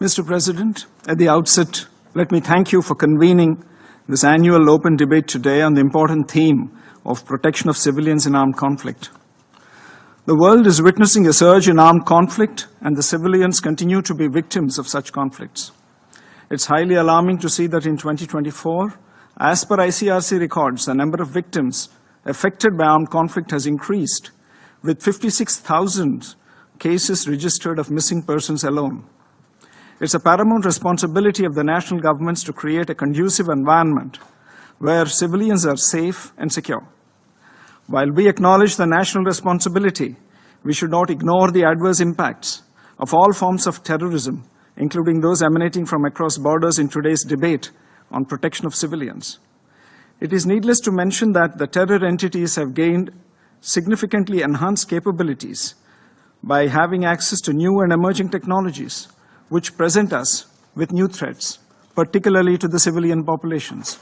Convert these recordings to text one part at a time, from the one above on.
Mr. President, at the outset, let me thank you for convening this annual open debate today on the important theme of protection of civilians in armed conflict. The world is witnessing a surge in armed conflict, and the civilians continue to be victims of such conflicts. It's highly alarming to see that in 2024, as per ICRC records, the number of victims affected by armed conflict has increased, with 56,000 cases registered of missing persons alone. It's a paramount responsibility of the national governments to create a conducive environment where civilians are safe and secure. While we acknowledge the national responsibility, we should not ignore the adverse impacts of all forms of terrorism, including those emanating from across borders in today's debate on protection of civilians. It is needless to mention that the terror entities have gained significantly enhanced capabilities by having access to new and emerging technologies, which present us with new threats, particularly to the civilian populations.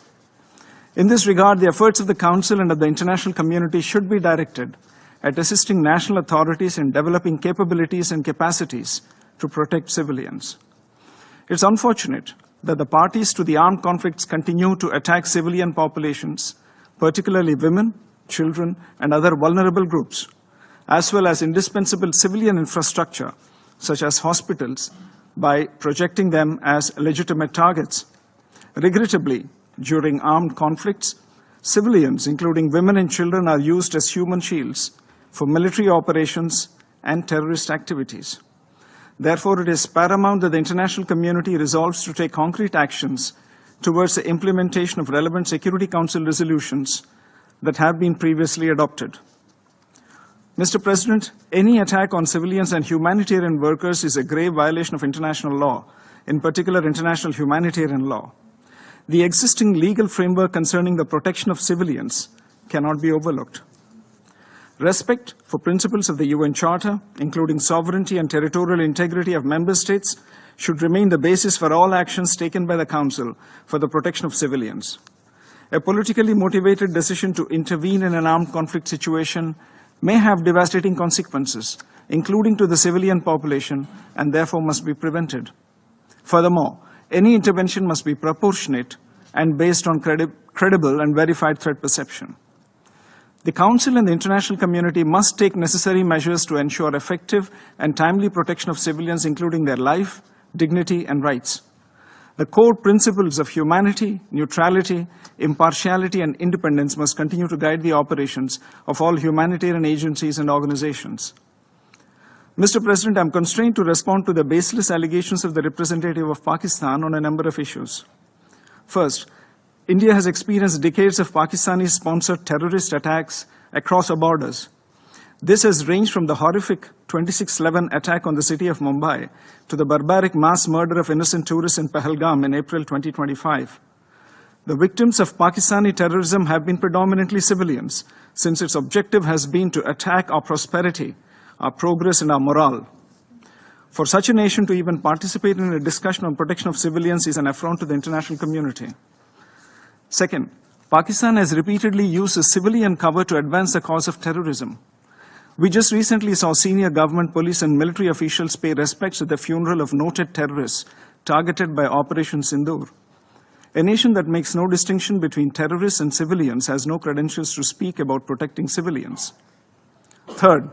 In this regard, the efforts of the Council and of the international community should be directed at assisting national authorities in developing capabilities and capacities to protect civilians. It's unfortunate that the parties to the armed conflicts continue to attack civilian populations, particularly women, children, and other vulnerable groups, as well as indispensable civilian infrastructure, such as hospitals, by projecting them as legitimate targets. Regrettably, during armed conflicts, civilians, including women and children, are used as human shields for military operations and terrorist activities. Therefore, it is paramount that the international community resolves to take concrete actions towards the implementation of relevant Security Council resolutions that have been previously adopted. Mr. President, any attack on civilians and humanitarian workers is a grave violation of international law, in particular international humanitarian law. The existing legal framework concerning the protection of civilians cannot be overlooked. Respect for principles of the UN Charter, including sovereignty and territorial integrity of member states, should remain the basis for all actions taken by the Council for the protection of civilians. A politically motivated decision to intervene in an armed conflict situation may have devastating consequences, including to the civilian population, and therefore must be prevented. Furthermore, any intervention must be proportionate and based on credible and verified threat perception. The Council and the international community must take necessary measures to ensure effective and timely protection of civilians, including their life, dignity, and rights. The core principles of humanity, neutrality, impartiality, and independence must continue to guide the operations of all humanitarian agencies and organizations. Mr. President, I am constrained to respond to the baseless allegations of the representative of Pakistan on a number of issues. First, India has experienced decades of Pakistani-sponsored terrorist attacks across our borders. This has ranged from the horrific 26/11 attack on the city of Mumbai to the barbaric mass murder of innocent tourists in Pahalgam in April 2025. The victims of Pakistani terrorism have been predominantly civilians, since its objective has been to attack our prosperity, our progress, and our morale. For such a nation to even participate in a discussion on protection of civilians is an affront to the international community. Second, Pakistan has repeatedly used a civilian cover to advance the cause of terrorism. We just recently saw senior government, police, and military officials pay respects at the funeral of noted terrorists targeted by Operation Sindoor. A nation that makes no distinction between terrorists and civilians has no credentials to speak about protecting civilians. Third,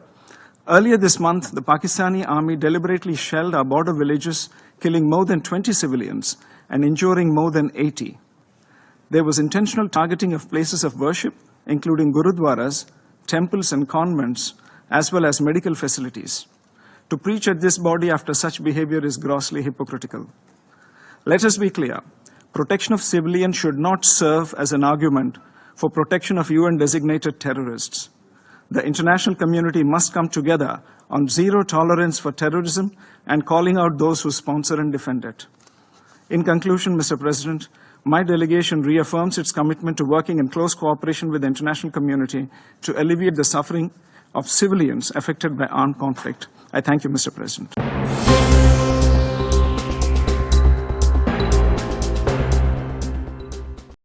earlier this month, the Pakistani army deliberately shelled our border villages, killing more than 20 civilians and injuring more than 80. There was intentional targeting of places of worship, including gurudwaras, temples, and convents, as well as medical facilities. To preach at this body after such behavior is grossly hypocritical. Let us be clear. Protection of civilians should not serve as an argument for protection of UN-designated terrorists. The international community must come together on zero tolerance for terrorism and calling out those who sponsor and defend it. In conclusion, Mr. President, my delegation reaffirms its commitment to working in close cooperation with the international community to alleviate the suffering of civilians affected by armed conflict. I thank you, Mr. President.